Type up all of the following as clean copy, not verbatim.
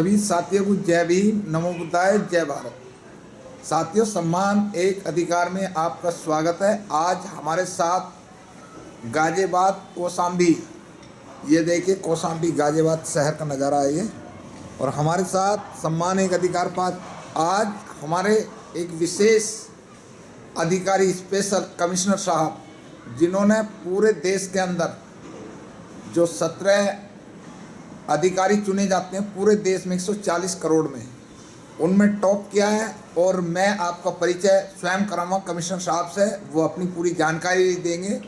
सभी साथियों को जय भीम, नमो बुद्धाय, जय भारत। साथियों, सम्मान एक अधिकार में आपका स्वागत है। आज हमारे साथ गाजियाबाद कौशाम्बी, ये देखिए कौशाम्बी गाजियाबाद शहर का नज़ारा है ये। और हमारे साथ सम्मान एक अधिकार पास आज हमारे एक विशेष अधिकारी, स्पेशल कमिश्नर साहब, जिन्होंने पूरे देश के अंदर जो 17 अधिकारी चुने जाते हैं पूरे देश में 140 करोड़ में, उनमें टॉप किया है। और मैं आपका परिचय स्वयं कराऊंगा कमिश्नर साहब से, वो अपनी पूरी जानकारी देंगे।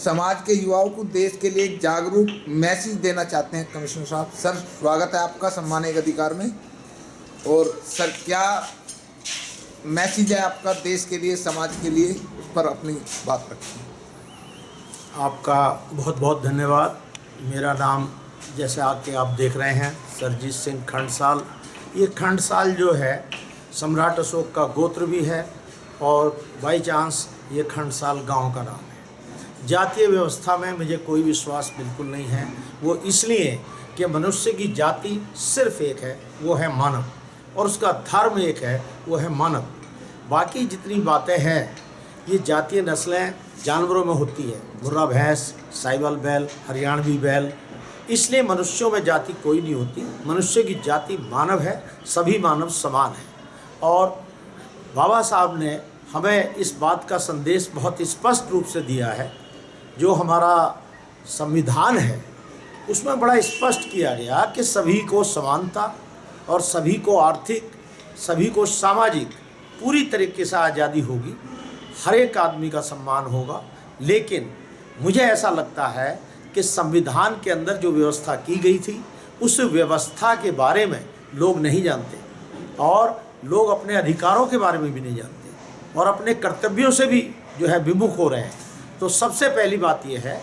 समाज के युवाओं को देश के लिए एक जागरूक मैसेज देना चाहते हैं कमिश्नर साहब। सर, स्वागत है आपका सम्मान एक अधिकार में। और सर, क्या मैसेज है आपका देश के लिए, समाज के लिए, उस पर अपनी बात रखें। आपका बहुत बहुत धन्यवाद। मेरा नाम जैसे आके आप देख रहे हैं सरजीत सिंह खंडसाल। ये खंडसाल जो है सम्राट अशोक का गोत्र भी है और बाई चांस ये खंडसाल गांव का नाम है। जातीय व्यवस्था में मुझे कोई विश्वास बिल्कुल नहीं है। वो इसलिए कि मनुष्य की जाति सिर्फ एक है, वो है मानव, और उसका धर्म एक है, वो है मानव। बाकी जितनी बातें हैं ये जातीय नस्लें जानवरों में होती है, मुर्रा भैंस, साहिवाल बैल, हरियाणवी बैल। इसलिए मनुष्यों में जाति कोई नहीं होती। मनुष्य की जाति मानव है, सभी मानव समान हैं। और बाबा साहब ने हमें इस बात का संदेश बहुत स्पष्ट रूप से दिया है। जो हमारा संविधान है उसमें बड़ा स्पष्ट किया गया कि सभी को समानता और सभी को आर्थिक, सभी को सामाजिक पूरी तरीके से आज़ादी होगी, हर एक आदमी का सम्मान होगा। लेकिन मुझे ऐसा लगता है कि संविधान के अंदर जो व्यवस्था की गई थी उस व्यवस्था के बारे में लोग नहीं जानते, और लोग अपने अधिकारों के बारे में भी नहीं जानते, और अपने कर्तव्यों से भी जो है विमुख हो रहे हैं। तो सबसे पहली बात यह है,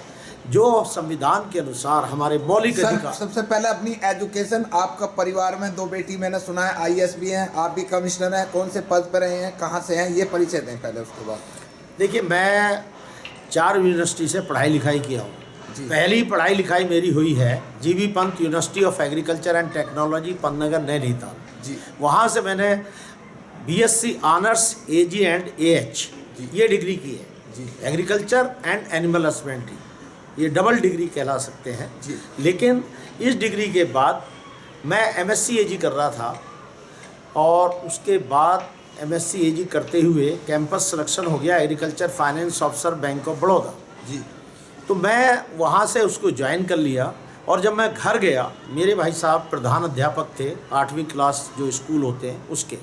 जो संविधान के अनुसार हमारे मौलिक अधिकार। सबसे पहले अपनी एजुकेशन, आपका परिवार में 2 बेटी मैंने सुना है IAS भी हैं, आप भी कमिश्नर हैं, कौन से पद पर रहे हैं, कहाँ से हैं, ये परिचय दें पहले, उसके बाद। देखिए, मैं 4 यूनिवर्सिटी से पढ़ाई लिखाई किया हूँ। पहली पढ़ाई लिखाई मेरी हुई है GB Pant university of agriculture and technology, Pantnagar, Nainital ji. वहाँ से मैंने BSc honours AG and AH ये डिग्री की है जी। एग्रीकल्चर एंड एनिमल हस्बेंड्री, ये डबल डिग्री कहला सकते हैं जी। लेकिन इस डिग्री के बाद मैं MSc AG कर रहा था, और उसके बाद MSc AG करते हुए कैंपस सिलेक्शन हो गया agriculture finance officer, bank of Baroda ji. तो मैं वहाँ से उसको ज्वाइन कर लिया। और जब मैं घर गया, मेरे भाई साहब प्रधान अध्यापक थे 8वीं क्लास जो स्कूल होते हैं उसके।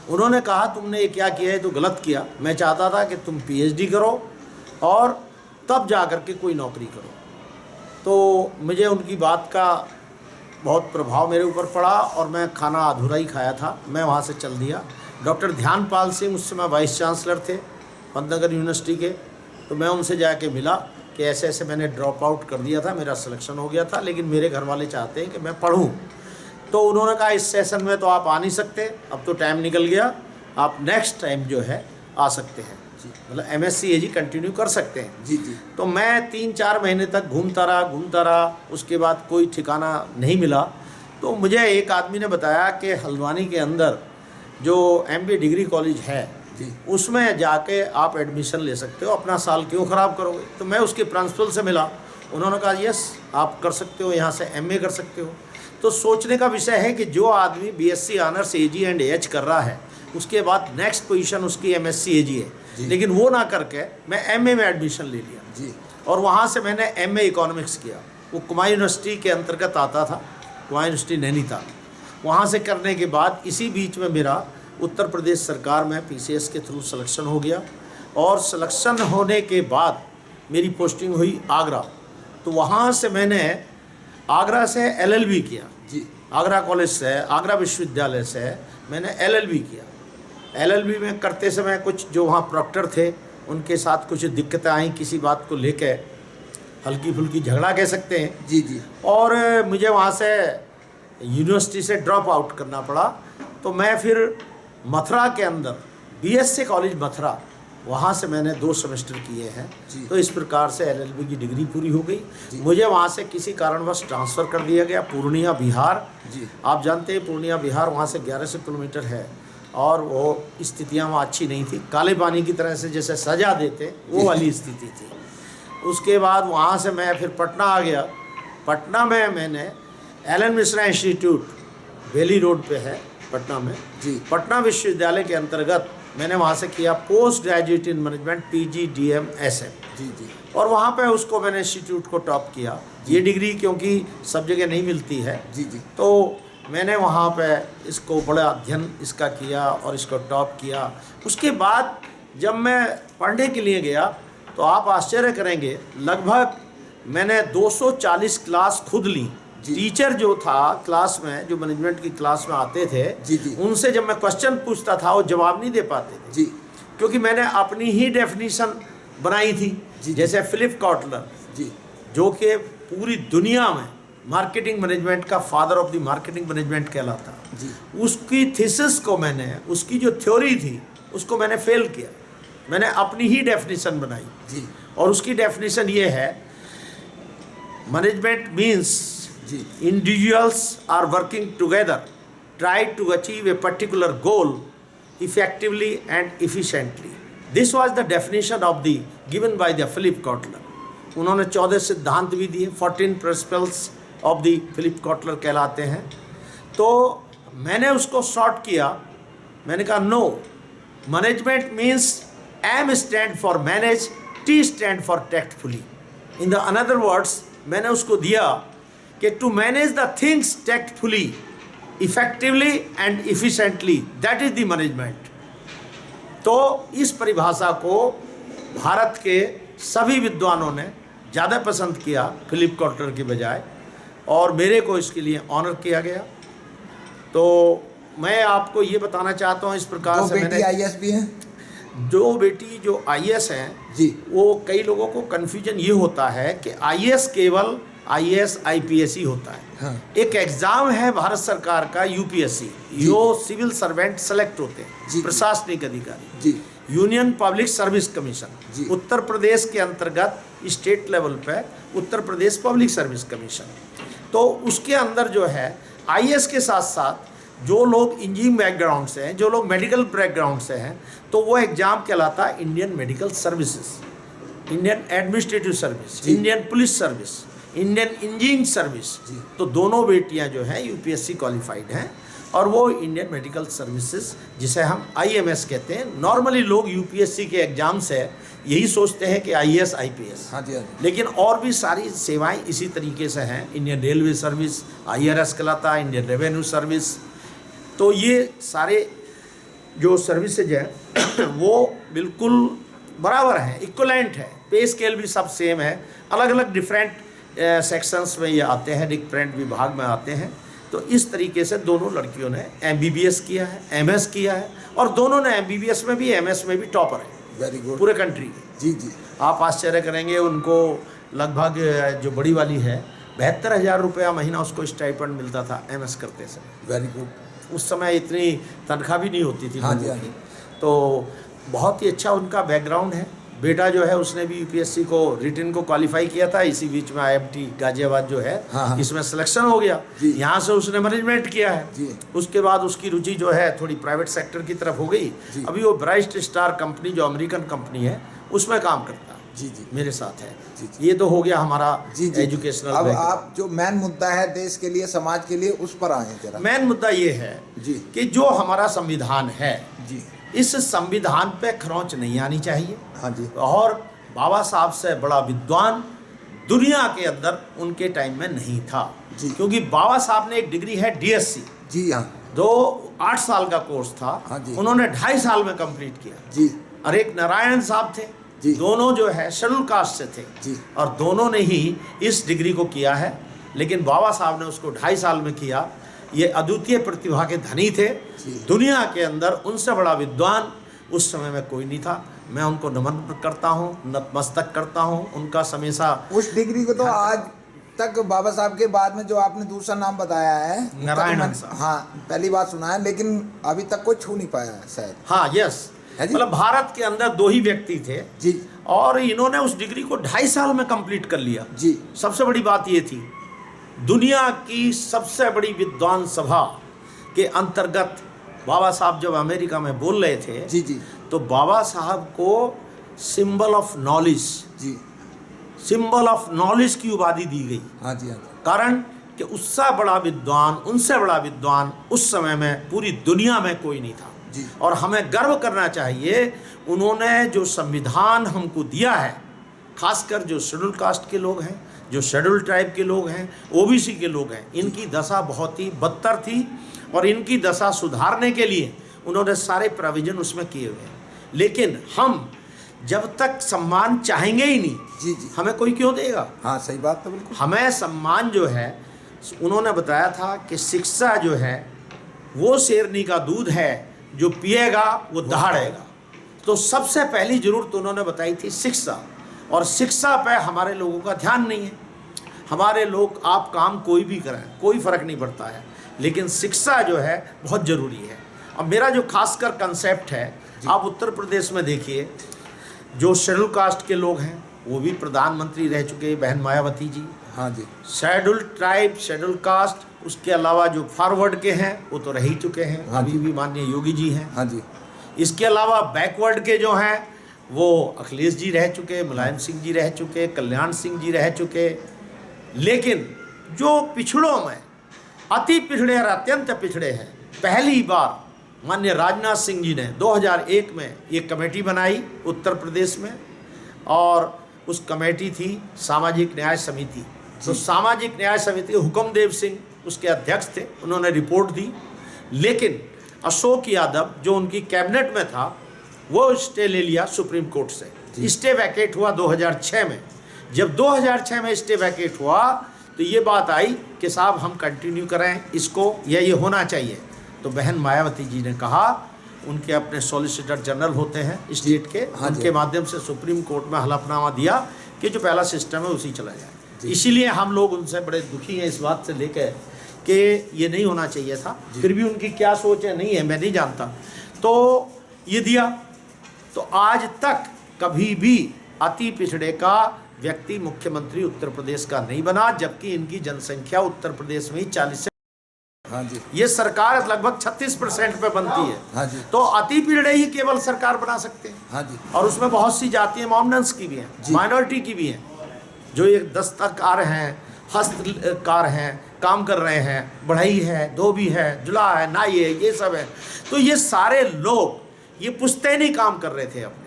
उन्होंने कहा, तुमने ये क्या किया है, तो गलत किया। मैं चाहता था कि तुम PhD करो और तब जा कर के कोई नौकरी करो। तो मुझे उनकी बात का बहुत प्रभाव मेरे ऊपर पड़ा, और मैं खाना अधूरा ही खाया था, मैं वहाँ से चल दिया। डॉक्टर ध्यानपाल सिंह उस समय वाइस चांसलर थे पंतनगर यूनिवर्सिटी के। तो मैं उनसे जाके मिला कि ऐसे ऐसे मैंने ड्रॉप आउट कर दिया था, मेरा सिलेक्शन हो गया था, लेकिन मेरे घर वाले चाहते हैं कि मैं पढ़ूं। तो उन्होंने कहा, इस सेशन में तो आप आ नहीं सकते, अब तो टाइम निकल गया, आप नेक्स्ट टाइम जो है आ सकते हैं जी, मतलब MSc AG कंटिन्यू कर सकते हैं जी जी। तो मैं 3-4 महीने तक घूमता रहा। उसके बाद कोई ठिकाना नहीं मिला। तो मुझे एक आदमी ने बताया कि हल्द्वानी के अंदर जो MBA डिग्री कॉलेज है उसमें जाके आप एडमिशन ले सकते हो, अपना साल क्यों ख़राब करोगे। तो मैं उसके प्रिंसिपल से मिला, उन्होंने कहा, यस आप कर सकते हो, यहाँ से MA कर सकते हो। तो सोचने का विषय है कि जो आदमी BSc honours AG and AH कर रहा है, उसके बाद नेक्स्ट पोजीशन उसकी MSc AG है, लेकिन वो ना करके मैं MA में एडमिशन ले लिया जी। और वहाँ से मैंने MA इकोनॉमिक्स किया। वो कुमायूं यूनिवर्सिटी के अंतर्गत आता था, कुमायूं यूनिवर्सिटी नैनीताल। वहाँ से करने के बाद इसी बीच में मेरा उत्तर प्रदेश सरकार में PCS के थ्रू सिलेक्शन हो गया, और सिलेक्शन होने के बाद मेरी पोस्टिंग हुई आगरा। तो वहाँ से मैंने आगरा से LLB किया जी। आगरा कॉलेज से, आगरा विश्वविद्यालय से मैंने LLB किया। LLB में करते समय कुछ जो वहाँ प्रॉक्टर थे उनके साथ कुछ दिक्कतें आई, किसी बात को लेके हल्की फुल्की झगड़ा कह सकते हैं जी जी। और मुझे वहाँ से यूनिवर्सिटी से ड्रॉप आउट करना पड़ा। तो मैं फिर मथुरा के अंदर BSc कॉलेज मथुरा वहाँ से मैंने 2 सेमेस्टर किए हैं। जी। तो इस प्रकार से LLB की डिग्री पूरी हो गई। मुझे वहाँ से किसी कारणवश ट्रांसफ़र कर दिया गया पूर्णिया बिहार। जी। आप जानते हैं पूर्णिया बिहार वहाँ से 1100 किलोमीटर है और वो स्थितियाँ वहाँ अच्छी नहीं थी, काले पानी की तरह से जैसे सजा देते वो वाली स्थिति थी। उसके बाद वहाँ से मैं फिर पटना आ गया। पटना में मैंने एलन मिश्रा इंस्टीट्यूट बेली रोड पे है पटना में, जी। पटना विश्वविद्यालय के अंतर्गत मैंने वहाँ से किया post graduate in management PG/DM SM। जी जी। और वहाँ पे उसको मैंने इंस्टीट्यूट को टॉप किया। ये डिग्री क्योंकि सब जगह नहीं मिलती है, जी जी। तो मैंने वहाँ पे इसको बड़ा अध्ययन इसका किया और इसको टॉप किया। उसके बाद जब मैं पढ़ने के लिए गया तो आप आश्चर्य करेंगे, लगभग मैंने 240 क्लास खुद ली। टीचर जो था क्लास में, जो मैनेजमेंट की क्लास में आते थे, जी जी। उनसे जब मैं क्वेश्चन पूछता था वो जवाब नहीं दे पाते थे, जी। क्योंकि मैंने अपनी ही डेफिनेशन बनाई थी। जी। जैसे फिलिप कॉटलर, जी। जो कि पूरी दुनिया में मार्केटिंग मैनेजमेंट का father of the marketing management कहलाता, जी। उसकी थीसिस को मैंने, उसकी जो थ्योरी थी उसको मैंने फेल किया। मैंने अपनी ही डेफिनेशन बनाई। जी। और उसकी डेफिनेशन ये है, मैनेजमेंट मीन्स जी। individuals are working together try to achieve a particular goal effectively and efficiently. This was the definition of the given by the Philip Kotler. उन्होंने 14 सिद्धांत भी दिए, 14 principles of the Philip Kotler कहलाते हैं। तो मैंने उसको शॉर्ट किया। मैंने कहा no, management means M stand for manage, T stand for tactfully. In the another words, मैंने उसको दिया कि to manage the things tactfully, effectively and efficiently, that is the management. तो इस परिभाषा को भारत के सभी विद्वानों ने ज़्यादा पसंद किया फिलिप कॉटलर के बजाय, और मेरे को इसके लिए ऑनर किया गया। तो मैं आपको ये बताना चाहता हूँ, इस प्रकार से मैंने IAS भी हैं। दो बेटी जो IAS हैं जी। वो कई लोगों को कन्फ्यूजन ये होता है कि IAS केवल IAS IPS ही होता है। हाँ। एक एग्जाम है भारत सरकार का UPSC, जो सिविल सर्वेंट सेलेक्ट होते हैं, प्रशासनिक अधिकारी। जी। यूनियन पब्लिक सर्विस कमीशन, जी। उत्तर प्रदेश के अंतर्गत स्टेट लेवल पे Uttar Pradesh public service commission. तो उसके अंदर जो है IAS के साथ साथ जो लोग इंजीनियरिंग बैकग्राउंड से हैं, जो लोग मेडिकल बैकग्राउंड से हैं, तो वो एग्जाम कहलाता है Indian medical services, Indian administrative service, Indian police service, Indian engineering service. तो दोनों बेटियां जो हैं UPSC क्वालिफाइड हैं, और वो इंडियन मेडिकल सर्विसेज जिसे हम IMS कहते हैं। नॉर्मली लोग UPSC के एग्जाम से यही सोचते हैं कि IAS IPS, हाँ जी, हाँ जी। लेकिन और भी सारी सेवाएं इसी तरीके से हैं। इंडियन रेलवे सर्विस IRS कहलाता है, इंडियन रेवेन्यू सर्विस। तो ये सारे जो सर्विसेज हैं वो बिल्कुल बराबर हैं, इक्वलेंट है, पे स्केल भी सब सेम है। अलग अलग डिफरेंट सेक्शंस में ये आते हैं, डिफरेंट विभाग में आते हैं। तो इस तरीके से दोनों लड़कियों ने MBBS किया है, MS किया है, और दोनों ने MBBS में भी MS में भी टॉपर है वेरी गुड, पूरे कंट्री के। जी जी। आप आश्चर्य करेंगे, उनको लगभग जो बड़ी वाली है 72,000 रुपया महीना उसको स्टाइपेंड मिलता था MS करते समय। Very good. उस समय इतनी तनख्वाह भी नहीं होती थी हाँ जी, लोगों हाँ की। जी। तो बहुत ही अच्छा उनका बैकग्राउंड है। बेटा जो है उसने भी UPSC को रिटन को क्वालिफाई किया था, इसी बीच में IMT गाजियाबाद जो है, हाँ, हाँ। इसमें सिलेक्शन हो गया। यहाँ से उसने मैनेजमेंट किया है। जी। उसके बाद उसकी रुचि जो है थोड़ी प्राइवेट सेक्टर की तरफ हो गई। अभी वो ब्राइट स्टार कंपनी जो अमेरिकन कंपनी है उसमें काम करता है। जी जी। मेरे साथ है। जी, जी। ये तो हो गया हमारा जी जी। एजुकेशनल। अब आप जो मेन मुद्दा है देश के लिए, समाज के लिए, उस पर आए जरा। मेन मुद्दा ये है जी। कि जो हमारा संविधान है, जी। इस संविधान पे खरोंच नहीं आनी चाहिए। हाँ जी। और बाबा साहब से बड़ा विद्वान दुनिया के अंदर उनके टाइम में नहीं था। जी। क्योंकि बाबा साहब ने एक डिग्री है DSc, जी हाँ। जो 8 साल का कोर्स था, हाँ जी। उन्होंने 2.5 साल में कंप्लीट किया। जी। और एक नारायण साहब थे, जी। दोनों जो है शेड्यूल कास्ट से थे। जी। और दोनों ने ही इस डिग्री को किया है, लेकिन बाबा साहब ने उसको 2.5 साल में किया। ये अद्वितीय प्रतिभा के धनी थे। दुनिया के अंदर उनसे बड़ा विद्वान उस समय में कोई नहीं था। मैं उनको नमन करता हूँ, नतमस्तक करता हूँ। उनका हमेशा उस डिग्री को तो आज तक बाबा साहब के बाद में जो आपने दूसरा नाम बताया है नारायणन साहब, हाँ, पहली बार सुना है, लेकिन अभी तक कोई छू नहीं पाया है शायद। हाँ, यस। है जी। मतलब भारत के अंदर 2 ही व्यक्ति थे जी और इन्होंने उस डिग्री को 2.5 साल में कंप्लीट कर लिया। जी सबसे बड़ी बात ये थी, दुनिया की सबसे बड़ी विद्वान सभा के अंतर्गत बाबा साहब जब अमेरिका में बोल रहे थे जी जी तो बाबा साहब को सिंबल ऑफ नॉलेज, जी सिंबल ऑफ नॉलेज की उपाधि दी गई। हाँ जी हाँ जी कारण कि उससे बड़ा विद्वान, उनसे बड़ा विद्वान उस समय में पूरी दुनिया में कोई नहीं था जी। और हमें गर्व करना चाहिए, उन्होंने जो संविधान हमको दिया है, खासकर जो शेड्यूल कास्ट के लोग हैं, जो शेड्यूल ट्राइब के लोग हैं, ओबीसी के लोग हैं, इनकी दशा बहुत ही बदतर थी और इनकी दशा सुधारने के लिए उन्होंने सारे प्रोविजन उसमें किए हुए हैं। लेकिन हम जब तक सम्मान चाहेंगे ही नहीं, जी जी हमें कोई क्यों देगा? हाँ सही बात है बिल्कुल। हमें सम्मान जो है, उन्होंने बताया था कि शिक्षा जो है वो शेरनी का दूध है, जो पिएगा वो दहाड़ेगा। तो सबसे पहली जरूरत उन्होंने बताई थी शिक्षा, और शिक्षा पे हमारे लोगों का ध्यान नहीं है। हमारे लोग, आप काम कोई भी करें, कोई फ़र्क नहीं पड़ता है, लेकिन शिक्षा जो है बहुत ज़रूरी है। अब मेरा जो खासकर कंसेप्ट है, आप उत्तर प्रदेश में देखिए, जो शेड्यूल कास्ट के लोग हैं वो भी प्रधानमंत्री रह चुके, बहन मायावती जी। हाँ जी शेड्यूल ट्राइब, शेड्यूल कास्ट, उसके अलावा जो फॉरवर्ड के हैं वो तो रह ही चुके हैं, हाँ अभी भी माननीय योगी जी हैं। हाँ जी इसके अलावा बैकवर्ड के जो हैं वो अखिलेश जी रह चुके, मुलायम सिंह जी रह चुके, कल्याण सिंह जी रह चुके। लेकिन जो पिछड़ों में अति पिछड़े और अत्यंत पिछड़े हैं, पहली बार माननीय राजनाथ सिंह जी ने 2001 में ये कमेटी बनाई उत्तर प्रदेश में, और उस कमेटी थी सामाजिक न्याय समिति। तो सामाजिक न्याय समिति हुक्मदेव सिंह उसके अध्यक्ष थे, उन्होंने रिपोर्ट दी। लेकिन अशोक यादव जो उनकी कैबिनेट में था, वो स्टे ले लिया सुप्रीम कोर्ट से। स्टे वैकेट हुआ 2006 में। जब 2006 में स्टे वैकेट हुआ तो ये बात आई कि साहब हम कंटिन्यू करें इसको, या ये होना चाहिए। तो बहन मायावती जी ने कहा, उनके अपने सॉलिसिटर जनरल होते हैं स्टेट के, उनके माध्यम से सुप्रीम कोर्ट में हलफनामा दिया कि जो पहला सिस्टम है उसी चला जाए। इसीलिए हम लोग उनसे बड़े दुखी हैं इस बात से लेकर कि ये नहीं होना चाहिए था। फिर भी उनकी क्या सोच है नहीं है, मैं नहीं जानता। तो ये दिया, तो आज तक कभी भी अति पिछड़े का व्यक्ति मुख्यमंत्री उत्तर प्रदेश का नहीं बना, जबकि इनकी जनसंख्या उत्तर प्रदेश में ही 40 से, हाँ जी, ये सरकार लगभग 36% पे बनती है। हाँ जी, तो अति पिछड़े ही केवल सरकार बना सकते हैं। हाँ जी, और उसमें बहुत सी जातियाँ मॉमनेंस की भी हैं, माइनॉरिटी की भी हैं, जो एक दस्तकार हैं, हस्तकार हैं, काम कर रहे हैं, बढ़ई है, धोबी है, जुला है, नाई है, ये सब है। तो ये सारे लोग ये पुश्तैनी काम कर रहे थे अपने।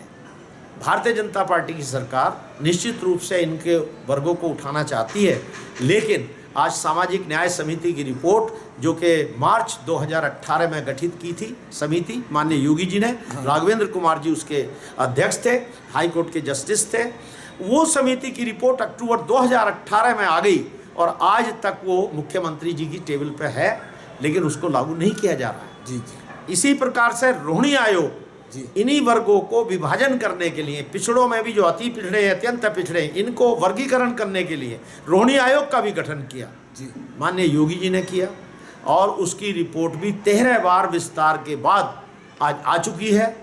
भारतीय जनता पार्टी की सरकार निश्चित रूप से इनके वर्गों को उठाना चाहती है, लेकिन आज सामाजिक न्याय समिति की रिपोर्ट, जो कि मार्च 2018 में गठित की थी समिति, माननीय योगी जी ने, राघवेंद्र कुमार जी उसके अध्यक्ष थे, हाई कोर्ट के जस्टिस थे, वो समिति की रिपोर्ट अक्टूबर 2018 में आ गई और आज तक वो मुख्यमंत्री जी की टेबल पे है, लेकिन उसको लागू नहीं किया जा रहा है। जी जी, इसी प्रकार से रोहिणी आयोग इन्हीं वर्गों को विभाजन करने के लिए, पिछड़ों में भी जो अति पिछड़े, अत्यंत पिछड़े, इनको वर्गीकरण करने के लिए रोहिणी आयोग का भी गठन किया, माननीय योगी जी ने किया, और उसकी रिपोर्ट भी 13 बार विस्तार के बाद आज आ चुकी है।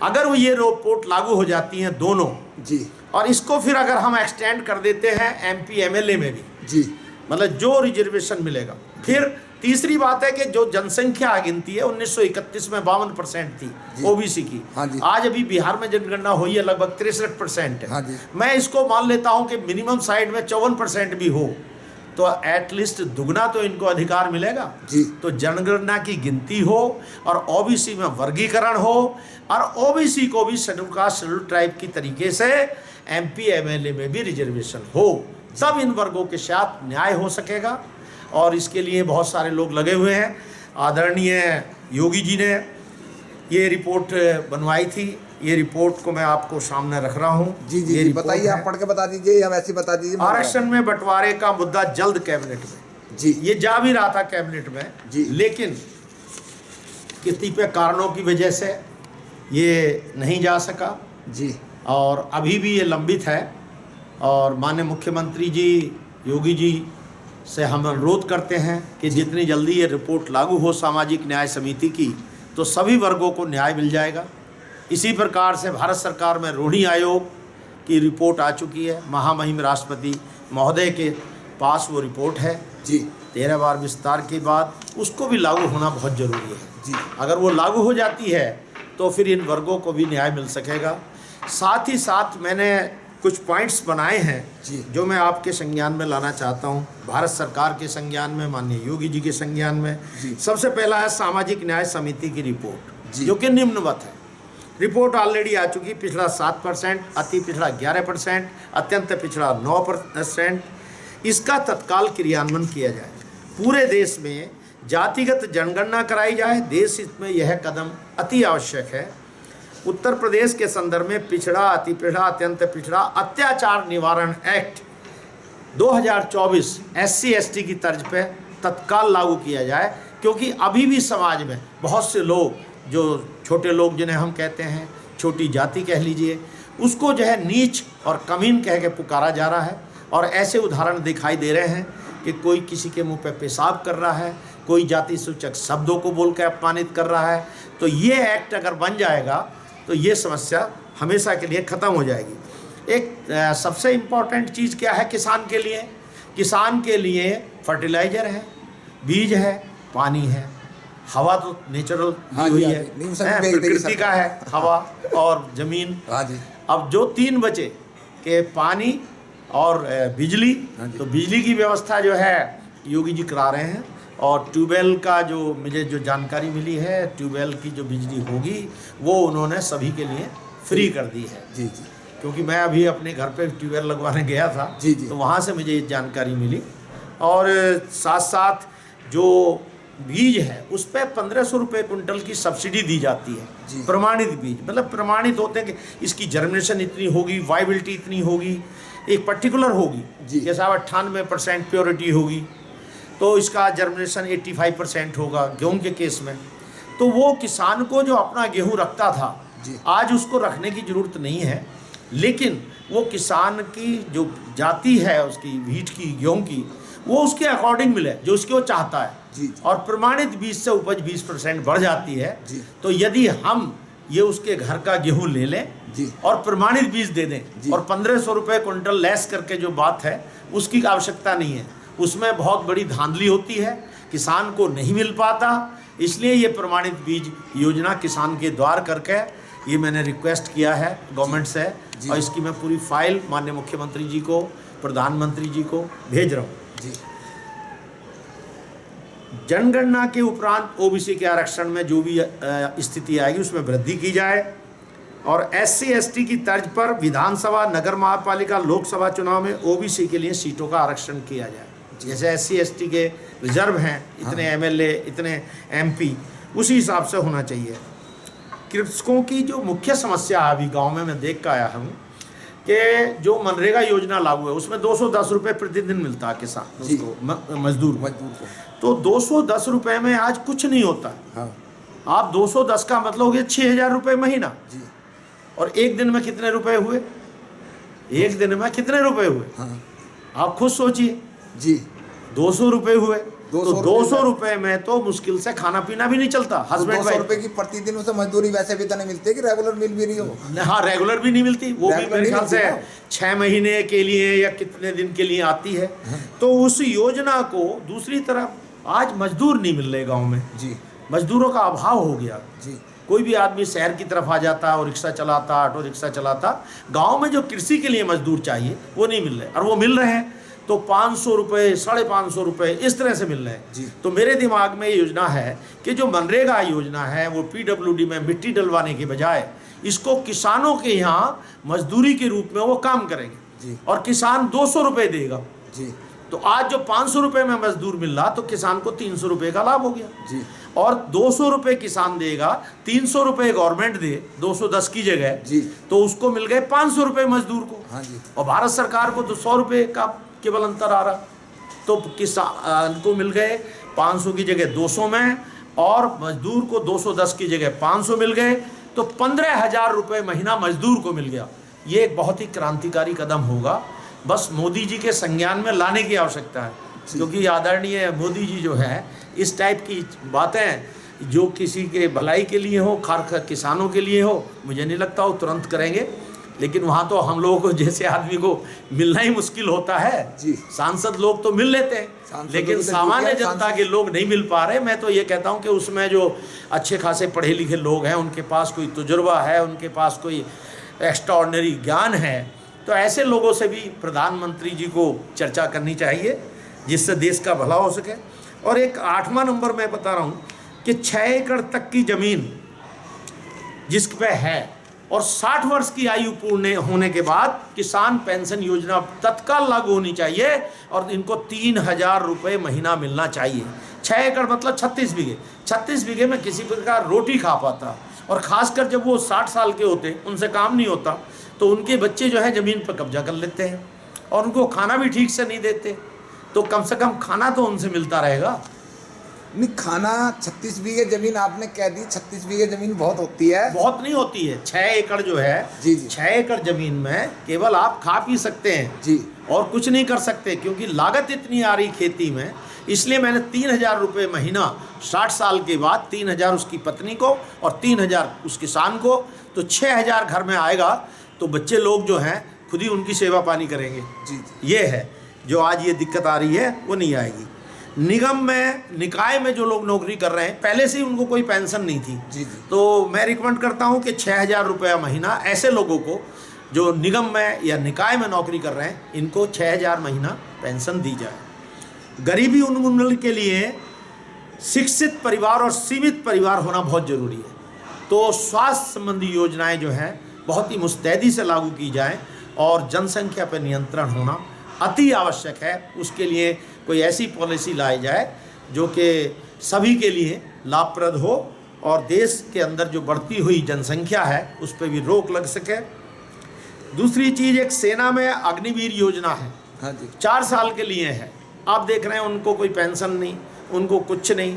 अगर वो ये रिपोर्ट लागू हो जाती हैं दोनों जी, और इसको फिर अगर हम एक्सटेंड कर देते हैं MP MLA में भी, जी, मतलब जो रिजर्वेशन मिलेगा। फिर तीसरी बात है कि जो जनसंख्या गिनती है 1931 में 52% थी ओबीसी की, हाँ जी, आज अभी बिहार में जनगणना हुई है लगभग 63% है। हाँ जी, मैं इसको मान लेता हूं कि मिनिमम साइड में 54% भी हो तो एटलीस्ट दुगना तो इनको अधिकार मिलेगा जी। तो जनगणना की गिनती हो और ओबीसी में वर्गीकरण हो और ओबीसी को भी शेड्यूल कास्ट, शेड्यूल ट्राइब की तरीके से MP MLA में भी रिजर्वेशन हो, तब इन वर्गों के साथ न्याय हो सकेगा। और इसके लिए बहुत सारे लोग लगे हुए हैं। आदरणीय योगी जी ने ये रिपोर्ट बनवाई थी, ये रिपोर्ट को मैं आपको सामने रख रहा हूँ। जी जी, जी बताइए, आप पढ़ के बता दीजिए या वैसे बता दीजिए। आरक्षण में बंटवारे का मुद्दा जल्द कैबिनेट में, जी, ये जा भी रहा था कैबिनेट में जी, लेकिन कतिपय कारणों की वजह से ये नहीं जा सका जी, और अभी भी ये लंबित है। और माननीय मुख्यमंत्री जी योगी जी से हम अनुरोध करते हैं कि जितनी जल्दी ये रिपोर्ट लागू हो सामाजिक न्याय समिति की, तो सभी वर्गों को न्याय मिल जाएगा। इसी प्रकार से भारत सरकार में रोहिणी आयोग की रिपोर्ट आ चुकी है, महामहिम राष्ट्रपति महोदय के पास वो रिपोर्ट है जी 13 बार विस्तार के बाद, उसको भी लागू होना बहुत ज़रूरी है जी। अगर वो लागू हो जाती है तो फिर इन वर्गों को भी न्याय मिल सकेगा। साथ ही साथ मैंने कुछ पॉइंट्स बनाए हैं जी। जो मैं आपके संज्ञान में लाना चाहता हूं, भारत सरकार के संज्ञान में, माननीय योगी जी के संज्ञान में। जी। सबसे पहला है सामाजिक न्याय समिति की रिपोर्ट जी। जो कि निम्नवत है। रिपोर्ट ऑलरेडी आ चुकी, पिछड़ा 7%, अति पिछड़ा 11%, अत्यंत पिछड़ा 9%। इसका तत्काल क्रियान्वयन किया जाए, पूरे देश में जातिगत जनगणना कराई जाए, देश हित में यह कदम अति आवश्यक है। उत्तर प्रदेश के संदर्भ में पिछड़ा, अति पिछड़ा, अत्यंत पिछड़ा अत्याचार निवारण एक्ट 2024 SC/ST की तर्ज पे तत्काल लागू किया जाए, क्योंकि अभी भी समाज में बहुत से लोग, जो छोटे लोग जिन्हें हम कहते हैं, छोटी जाति कह लीजिए, उसको जो है नीच और कमीन कह के पुकारा जा रहा है। और ऐसे उदाहरण दिखाई दे रहे हैं कि कोई किसी के मुंह पे पेशाब कर रहा है, कोई जाति सूचक शब्दों को बोल के अपमानित कर रहा है। तो ये एक्ट अगर बन जाएगा तो ये समस्या हमेशा के लिए ख़त्म हो जाएगी। एक सबसे इम्पॉर्टेंट चीज़ क्या है किसान के लिए? किसान के लिए फर्टिलाइज़र है, बीज है, पानी है, हवा तो नेचुरल दी हुई है, प्रकृति का है हवा और ज़मीन। हाँ जी। अब जो 3 बचे के पानी और बिजली, तो बिजली की व्यवस्था जो है योगी जी करा रहे हैं। और ट्यूबवेल का जो मुझे जो जानकारी मिली है, ट्यूबवेल की जो बिजली होगी वो उन्होंने सभी के लिए फ्री कर दी है। जी जी। क्योंकि मैं अभी अपने घर पे ट्यूबवेल लगवाने गया था, जी जी। तो वहाँ से मुझे ये जानकारी मिली। और साथ साथ जो बीज है उस पर 1500 रुपये कुंटल की सब्सिडी दी जाती है। जी। प्रमाणित बीज, मतलब प्रमाणित होते हैं कि इसकी जर्मिनेशन इतनी होगी, वाइबिलिटी इतनी होगी, एक पर्टिकुलर होगी। जैसा 98% प्योरिटी होगी तो इसका जर्मिनेशन 85% होगा गेहूं के केस में। तो वो किसान को जो अपना गेहूं रखता था, आज उसको रखने की ज़रूरत नहीं है, लेकिन वो किसान की जो जाति है उसकी व्हीट की, गेहूं की, वो उसके अकॉर्डिंग मिले जो उसकी वो चाहता है। जी। और प्रमाणित बीज से उपज 20% बढ़ जाती है। जी। तो यदि हम ये उसके घर का गेहूं ले लें जी। और प्रमाणित बीज दे दें, जी। और 1500 रुपये कुंटल लेस करके जो बात है उसकी आवश्यकता नहीं है, उसमें बहुत बड़ी धांधली होती है, किसान को नहीं मिल पाता। इसलिए ये प्रमाणित बीज योजना किसान के द्वार करके ये मैंने रिक्वेस्ट किया है गवर्नमेंट से, और इसकी मैं पूरी फाइल माननीय मुख्यमंत्री जी को, प्रधानमंत्री जी को भेज रहा हूँ। जी। जनगणना के उपरांत ओबीसी के आरक्षण में जो भी स्थिति आएगी उसमें वृद्धि की जाए, और SC/ST की तर्ज पर विधानसभा, नगर महापालिका, लोकसभा चुनाव में ओबीसी के लिए सीटों का आरक्षण किया जाए। जैसे SC/ST के रिजर्व हैं, इतने MLA, इतने MP, उसी हिसाब से होना चाहिए। कृषकों की जो मुख्य समस्या है अभी गांव में मैं देख के आया हूँ कि जो मनरेगा योजना लागू है उसमें 210 रुपये प्रतिदिन मिलता है किसान उसको, मजदूर को। तो 210 रुपये में आज कुछ नहीं होता। हाँ। आप 210 का मतलब हो गया 6000 रुपये महीना। जी। और एक दिन में कितने रुपए हुए? एक दिन में कितने रुपए हुए? हाँ। आप खुद सोचिए जी। 200 रुपये हुए। तो 200 रुपये में तो मुश्किल से खाना पीना भी नहीं चलता। हस्बैंड 200 रुपये की प्रतिदिन उसे मजदूरी वैसे भी तो नहीं मिलती कि रेगुलर मिल भी रही हो। हाँ, रेगुलर भी नहीं मिलती, वो भी मेरे ख्याल से 6 महीने के लिए या कितने दिन के लिए आती है। तो उस योजना को दूसरी तरफ आज मजदूर नहीं मिल रहे गाँव में। जी। मजदूरों का अभाव हो गया। जी। कोई भी आदमी शहर की तरफ आ जाता और रिक्शा चलाता, ऑटो रिक्शा चलाता, गांव में जो कृषि के लिए मजदूर चाहिए वो नहीं मिल रहे, और वो मिल रहे हैं तो 500 रुपये, 550 रुपये इस तरह से मिल रहे हैं। तो मेरे दिमाग में ये योजना है कि जो मनरेगा योजना है वो PWD में मिट्टी डलवाने के बजाय इसको किसानों के यहाँ मजदूरी के रूप में वो काम करेंगे, और किसान 200 रुपये देगा। जी। तो आज जो 500 रुपये में मजदूर मिल रहा तो किसान को 300 रुपये का लाभ हो गया। जी। और 200 रुपये किसान देगा, 300 रुपये गवर्नमेंट दे 210 की जगह, तो उसको मिल गए 500 रुपये मजदूर को। हाँ जी। और भारत सरकार को तो 100 रुपये का केवल अंतर आ रहा, तो किसान को मिल गए 500 की जगह 200 में, और मजदूर को 210 की जगह 500 मिल गए, तो 15,000 रुपये महीना मजदूर को मिल गया। ये एक बहुत ही क्रांतिकारी कदम होगा, बस मोदी जी के संज्ञान में लाने की आवश्यकता है, क्योंकि आदरणीय मोदी जी जो है इस टाइप की बातें जो किसी के भलाई के लिए हो, खास किसानों के लिए हो, मुझे नहीं लगता वो तुरंत करेंगे। लेकिन वहाँ तो हम लोगों को जैसे आदमी को मिलना ही मुश्किल होता है जी। सांसद लोग तो मिल लेते हैं, लेकिन सामान्य जनता के लोग नहीं मिल पा रहे। मैं तो ये कहता हूँ कि उसमें जो अच्छे खासे पढ़े लिखे लोग हैं, उनके पास कोई तजुर्बा है, उनके पास कोई एक्स्ट्राऑर्डिनरी ज्ञान है, तो ऐसे लोगों से भी प्रधानमंत्री जी को चर्चा करनी चाहिए, जिससे देश का भला हो सके। और एक 8वां नंबर मैं बता रहा हूँ कि 6 एकड़ तक की ज़मीन जिस पे है और 60 वर्ष की आयु पूर्ण होने के बाद किसान पेंशन योजना तत्काल लागू होनी चाहिए और इनको 3,000 रुपये महीना मिलना चाहिए। 6 एकड़ मतलब 36 बीघे। 36 बीघे में किसी प्रकार रोटी खा पाता, और ख़ासकर जब वो 60 साल के होते, उनसे काम नहीं होता, तो उनके बच्चे जो है ज़मीन पर कब्जा कर लेते हैं और उनको खाना भी ठीक से नहीं देते। तो कम से कम खाना तो उनसे मिलता रहेगा। नहीं, खाना 36 बीघे जमीन आपने कह दी, 36 बीघे जमीन बहुत होती है। बहुत नहीं होती है। 6 एकड़ जो है जी जी, 6 एकड़ जमीन में केवल आप खा पी सकते हैं जी, और कुछ नहीं कर सकते, क्योंकि लागत इतनी आ रही खेती में। इसलिए मैंने 3,000 रुपये महीना 60 साल के बाद, 3,000 उसकी पत्नी को और 3,000 उस किसान को, तो 6,000 घर में आएगा। तो बच्चे लोग जो हैं खुद ही उनकी सेवा पानी करेंगे। जी जी, ये है जो आज ये दिक्कत आ रही है, वो नहीं आएगी। निगम में, निकाय में जो लोग नौकरी कर रहे हैं, पहले से ही उनको कोई पेंशन नहीं थी, जी जी, तो मैं रिकमेंड करता हूँ कि 6,000 रुपया महीना ऐसे लोगों को जो निगम में या निकाय में नौकरी कर रहे हैं, इनको 6,000 महीना पेंशन दी जाए। गरीबी उन्मूलन के लिए शिक्षित परिवार और सीमित परिवार होना बहुत ज़रूरी है। तो स्वास्थ्य संबंधी योजनाएं जो हैं बहुत ही मुस्तैदी से लागू की जाएं और जनसंख्या पर नियंत्रण होना अति आवश्यक है। उसके लिए कोई ऐसी पॉलिसी लाई जाए जो कि सभी के लिए लाभप्रद हो और देश के अंदर जो बढ़ती हुई जनसंख्या है उस पर भी रोक लग सके। दूसरी चीज़, एक सेना में अग्निवीर योजना है, हाँ जी, 4 साल के लिए है। आप देख रहे हैं उनको कोई पेंशन नहीं, उनको कुछ नहीं,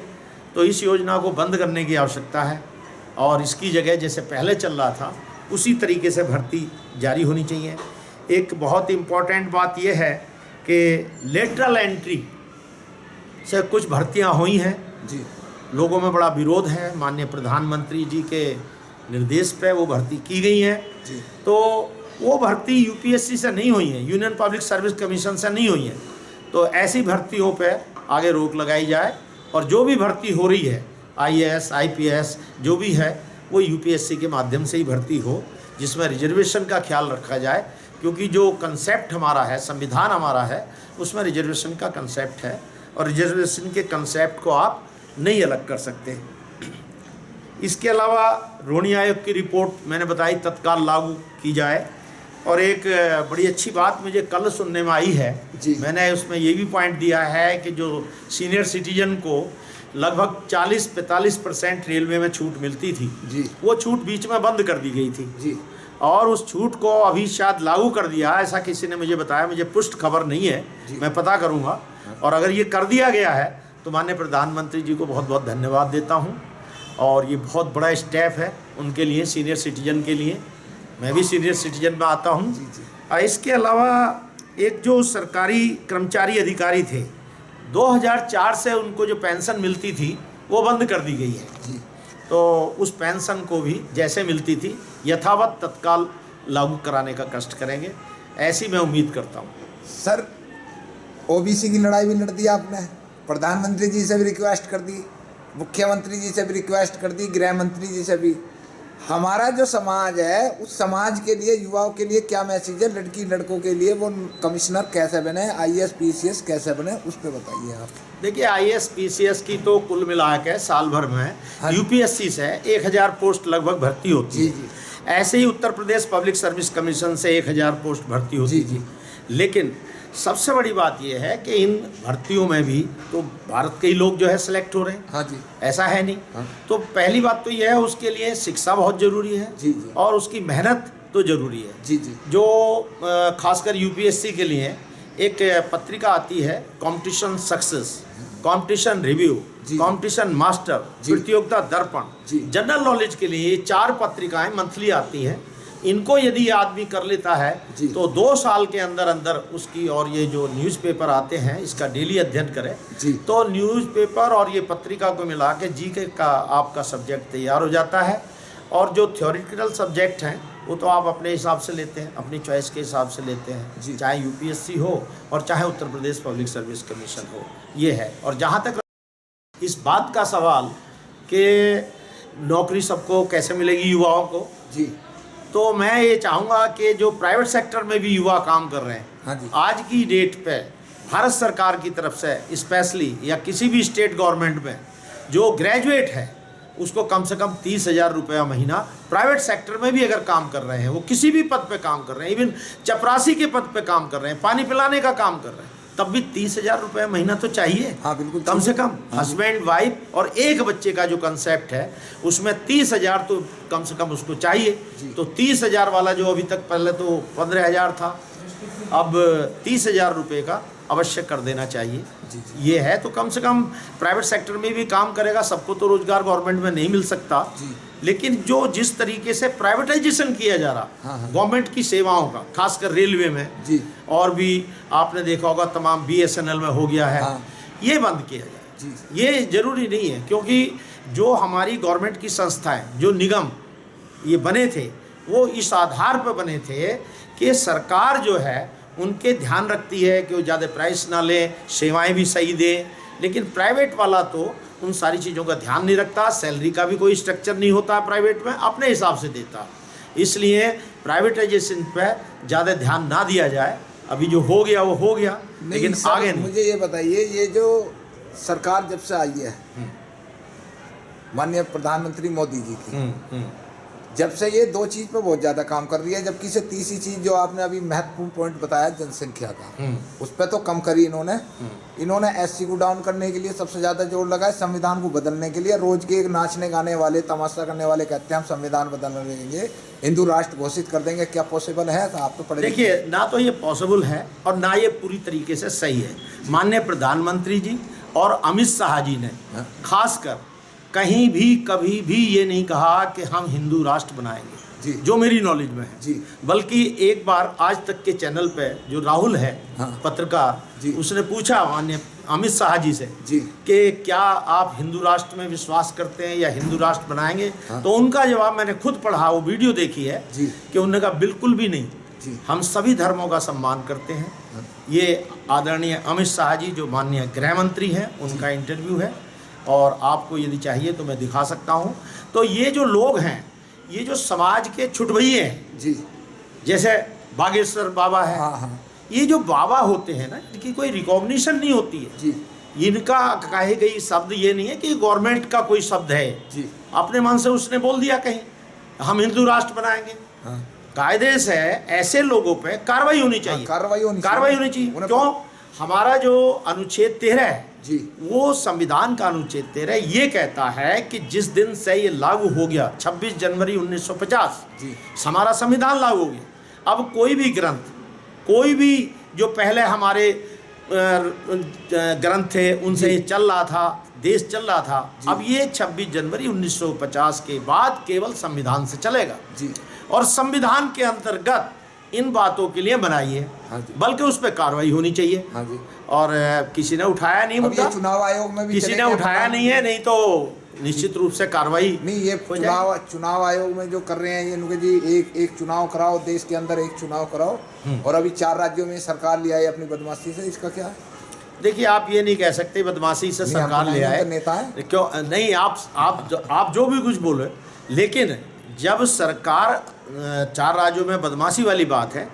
तो इस योजना को बंद करने की आवश्यकता है और इसकी जगह जैसे पहले चल रहा था उसी तरीके से भर्ती जारी होनी चाहिए। एक बहुत इम्पॉर्टेंट बात यह है कि लेटरल एंट्री से कुछ भर्तियां हुई हैं जी, लोगों में बड़ा विरोध है। माननीय प्रधानमंत्री जी के निर्देश पे वो भर्ती की गई है जी, तो वो भर्ती यूपीएससी से नहीं हुई है, यूनियन पब्लिक सर्विस कमीशन से नहीं हुई है। तो ऐसी भर्तियों पे आगे रोक लगाई जाए और जो भी भर्ती हो रही है आईएएस, आईपीएस जो भी है वो यूपीएससी के माध्यम से ही भर्ती हो, जिसमें रिजर्वेशन का ख्याल रखा जाए, क्योंकि जो कंसेप्ट हमारा है, संविधान हमारा है, उसमें रिजर्वेशन का कंसेप्ट है और रिजर्वेशन के कंसेप्ट को आप नहीं अलग कर सकते। इसके अलावा रोनी आयोग की रिपोर्ट मैंने बताई तत्काल लागू की जाए। और एक बड़ी अच्छी बात मुझे कल सुनने में आई है जी, मैंने उसमें ये भी पॉइंट दिया है कि जो सीनियर सिटीजन को लगभग 40-45% रेलवे में छूट मिलती थी जी, वो छूट बीच में बंद कर दी गई थी जी, और उस छूट को अभी शायद लागू कर दिया, ऐसा किसी ने मुझे बताया, मुझे पुष्ट खबर नहीं है, मैं पता करूंगा। और अगर ये कर दिया गया है तो माननीय प्रधानमंत्री जी को बहुत बहुत धन्यवाद देता हूं और ये बहुत बड़ा स्टेप है उनके लिए, सीनियर सिटीजन के लिए। मैं भी सीनियर सिटीजन में आता हूं। जी, जी, इसके अलावा एक जो सरकारी कर्मचारी अधिकारी थे, 2004 से उनको जो पेंशन मिलती थी वो बंद कर दी गई है जी, तो उस पेंशन को भी जैसे मिलती थी यथावत तत्काल लागू कराने का कष्ट करेंगे, ऐसी मैं उम्मीद करता हूँ। सर ओबीसी की लड़ाई भी लड़ दी आपने, प्रधानमंत्री जी से भी रिक्वेस्ट कर दी, मुख्यमंत्री जी से भी रिक्वेस्ट कर दी, गृह मंत्री जी से भी। हमारा जो समाज है उस समाज के लिए, युवाओं के लिए क्या मैसेज है, लड़की लड़कों के लिए, वो कमिश्नर कैसे बने, आईएएस पीसीएस कैसे बने, उस पर बताइए आप। देखिए आईएएस पीसीएस की तो कुल मिला के साल भर में हाँ, यूपीएससी से 1000 पोस्ट लगभग भर्ती होती जी है। जी, ऐसे ही Uttar Pradesh public service commission से 1000 पोस्ट भर्ती होती जी, थी। लेकिन सबसे बड़ी बात यह है कि इन भर्तियों में भी तो भारत के ही लोग जो है सिलेक्ट हो रहे हैं, हाँ जी, ऐसा है नहीं। हाँ, तो पहली बात तो यह है उसके लिए शिक्षा बहुत ज़रूरी है जी जी, और उसकी मेहनत तो ज़रूरी है। जी जी, जो खासकर यूपीएससी के लिए एक पत्रिका आती है कंपटीशन सक्सेस, कंपटीशन रिव्यू, जी, कंपटीशन मास्टर, जी, प्रतियोगिता दर्पण, जी, जनरल नॉलेज के लिए ये 4 पत्रिकाएं मंथली आती हैं इनको यदि आदमी कर लेता है जी। तो 2 साल के अंदर अंदर उसकी, और ये जो न्यूज़पेपर आते हैं इसका डेली अध्ययन करें जी। तो न्यूज़पेपर और ये पत्रिका को मिला के जीके का आपका सब्जेक्ट तैयार हो जाता है। और जो थ्योरेटिकल सब्जेक्ट हैं वो तो आप अपने हिसाब से लेते हैं, अपनी चॉइस के हिसाब से लेते हैं जी। चाहे यूपीएससी हो और चाहे Uttar Pradesh public service commission हो, ये है। और जहाँ तक इस बात का सवाल कि नौकरी सबको कैसे मिलेगी युवाओं को, जी। तो मैं ये चाहूँगा कि जो प्राइवेट सेक्टर में भी युवा काम कर रहे हैं, हाँ जी। आज की डेट पे भारत सरकार की तरफ से स्पेशली या किसी भी स्टेट गवर्नमेंट में जो ग्रेजुएट है उसको कम से कम 30,000 रुपया महीना, प्राइवेट सेक्टर में भी अगर काम कर रहे हैं, वो किसी भी पद पे काम कर रहे हैं, इवन चपरासी के पद पे काम कर रहे हैं, पानी पिलाने का काम कर रहे हैं, तब भी 30,000 रुपये महीना तो चाहिए। हाँ बिल्कुल, कम से कम हस्बैंड वाइफ और एक बच्चे का जो कंसेप्ट है उसमें 30,000 तो कम से कम उसको चाहिए। तो 30,000 वाला जो अभी तक, पहले तो 15,000 था, अब 30,000 रुपये का अवश्य कर देना चाहिए। ये है तो कम से कम प्राइवेट सेक्टर में भी काम करेगा। सबको तो रोजगार गवर्नमेंट में नहीं मिल सकता, लेकिन जो जिस तरीके से प्राइवेटाइजेशन किया जा रहा गवर्नमेंट की सेवाओं का, खासकर रेलवे में जी। और भी आपने देखा होगा तमाम BSNL में हो गया है, ये बंद किया जाए। ये जरूरी नहीं है, क्योंकि जो हमारी गवर्नमेंट की संस्थाएं, जो निगम ये बने थे, वो इस आधार पर बने थे कि सरकार जो है उनके ध्यान रखती है कि वो ज़्यादा प्राइस ना ले, सेवाएं भी सही दे। लेकिन प्राइवेट वाला तो उन सारी चीज़ों का ध्यान नहीं रखता, सैलरी का भी कोई स्ट्रक्चर नहीं होता प्राइवेट में, अपने हिसाब से देता। इसलिए प्राइवेटाइजेशन पे ज़्यादा ध्यान ना दिया जाए। अभी जो हो गया वो हो गया, लेकिन आगे नहीं। मुझे ये बताइए, ये जो सरकार जब से आई है माननीय प्रधानमंत्री मोदी जी की, जब से ये 2 चीज़ पे बहुत ज़्यादा काम कर रही है, जबकि से तीसरी चीज़ जो आपने अभी महत्वपूर्ण पॉइंट बताया जनसंख्या का, उस पर तो कम करी इन्होंने SC को डाउन करने के लिए सबसे ज़्यादा जोर लगाया, संविधान को बदलने के लिए। रोज के नाचने गाने वाले, तमाशा करने वाले कहते हैं हम संविधान बदल देंगे, हिंदू राष्ट्र घोषित कर देंगे। क्या पॉसिबल है? तो आप तो पढ़े। देखिए, ना तो ये पॉसिबल है और ना ये पूरी तरीके से सही है। माननीय प्रधानमंत्री जी और अमित शाह जी ने खासकर कहीं भी कभी भी ये नहीं कहा कि हम हिंदू राष्ट्र बनाएंगे जी। जो मेरी नॉलेज में है जी। बल्कि एक बार आज तक के चैनल पे जो राहुल है पत्रकार जी। उसने पूछा माननीय अमित शाह जी से जी। कि क्या आप हिंदू राष्ट्र में विश्वास करते हैं या हिंदू राष्ट्र बनाएंगे? तो उनका जवाब मैंने खुद पढ़ा, वो वीडियो देखी है जी। कि उन्होंने कहा बिल्कुल भी नहीं जी। हम सभी धर्मों का सम्मान करते हैं। ये आदरणीय अमित शाह जी जो माननीय गृह मंत्री हैं, उनका इंटरव्यू है और आपको यदि चाहिए तो मैं दिखा सकता हूँ। तो ये जो लोग हैं, ये जो समाज के छुटभइये हैं जी, जैसे बागेश्वर बाबा है, ये जो बाबा होते हैं ना, इनकी कोई रिकॉग्निशन नहीं होती है जी। इनका कहे गई शब्द ये नहीं है कि गवर्नमेंट का कोई शब्द है जी। अपने मन से उसने बोल दिया कहीं हम हिंदू राष्ट्र बनाएंगे। कायदे से ऐसे लोगों पे कार्रवाई होनी चाहिए, कार्रवाई होनी चाहिए। क्यों? हमारा जो अनुच्छेद 13 है जी, वो संविधान का अनुच्छेद 13 ये कहता है कि जिस दिन से ये लागू हो गया 26 जनवरी 1950 जी, हमारा संविधान लागू हो गया। अब कोई भी ग्रंथ, कोई भी जो पहले हमारे ग्रंथ थे उनसे चल रहा था, देश चल रहा था, अब ये 26 जनवरी 1950 के बाद केवल संविधान से चलेगा जी। और संविधान के अंतर्गत इन बातों के लिए बनाई है, बल्कि उस पर कार्रवाई होनी चाहिए। हाँ जी। और किसी ने उठाया नहीं मुद्दा, चुनाव आयोग में भी किसी ने उठाया नहीं है, नहीं तो निश्चित रूप से कार्रवाई नहीं। ये चुनाव आयोग में जो कर रहे हैं ये इनके जी, एक चुनाव कराओ, देश के अंदर एक चुनाव कराओ, और अभी 4 राज्यों में सरकार ले आई अपनी बदमाशी से। इसका क्या है? देखिए, आप ये नहीं कह सकते बदमाशी से सरकार ले आए, नेता है क्यों नहीं? आप जो भी कुछ बोले, लेकिन जब सरकार 4 राज्यों में बदमाशी वाली बात है,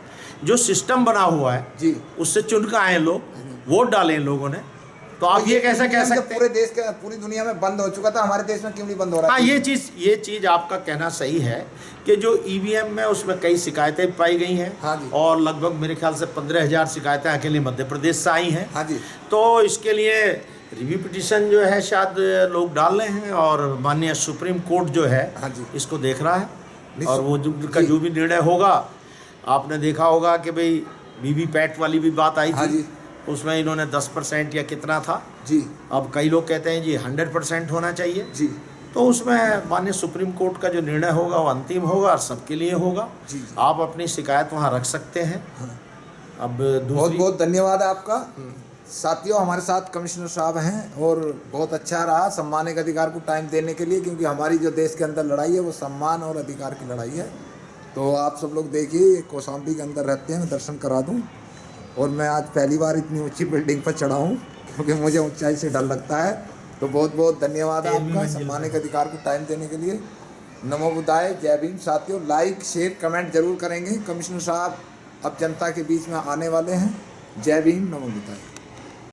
जो सिस्टम बना हुआ है जी, उससे चुन कर आए लोग, वोट डाले इन लोगों ने, तो आप ये कैसे कह सकते हैं? पूरे देश के, पूरी दुनिया में बंद हो चुका था, हमारे देश में क्यों नहीं बंद हो रहा है? हाँ, ये चीज़ आपका कहना सही है कि जो EVM में उसमें कई शिकायतें पाई गई हैं। हाँ जी। और लगभग मेरे ख्याल से 15,000 शिकायतें अकेले मध्य प्रदेश से आई हैं। हाँ जी। तो इसके लिए रिव्यू पिटीशन जो है शायद लोग डाल रहे हैं और माननीय सुप्रीम कोर्ट जो है हाँ जी, इसको देख रहा है और वो जो भी निर्णय होगा, आपने देखा होगा कि भाई VVPAT वाली भी बात आई थी। हाँ जी। उसमें इन्होंने 10% या कितना था जी, अब कई लोग कहते हैं जी 100% होना चाहिए जी। तो उसमें माननीय सुप्रीम कोर्ट का जो निर्णय होगा वो अंतिम होगा और सबके लिए होगा। जी। आप अपनी शिकायत वहाँ रख सकते हैं। अब बहुत दूसरी बहुत धन्यवाद आपका। साथियों, हमारे साथ कमिश्नर साहब हैं और बहुत अच्छा रहा सम्मान एक अधिकार को टाइम देने के लिए, क्योंकि हमारी जो देश के अंदर लड़ाई है वो सम्मान और अधिकार की लड़ाई है। तो आप सब लोग देखिए, कौशाम्बी के अंदर रहते हैं, मैं दर्शन करा दूं। और मैं आज पहली बार इतनी ऊंची बिल्डिंग पर चढ़ा हूं, क्योंकि मुझे ऊंचाई से डर लगता है। तो बहुत बहुत धन्यवाद आपका सम्मान एक अधिकार को टाइम देने के लिए। नमो बुद्धाय, जय भीम। साथियों, लाइक शेयर कमेंट जरूर करेंगे। कमिश्नर साहब अब जनता के बीच में आने वाले हैं। जय भीम, नमो बुद्धाय।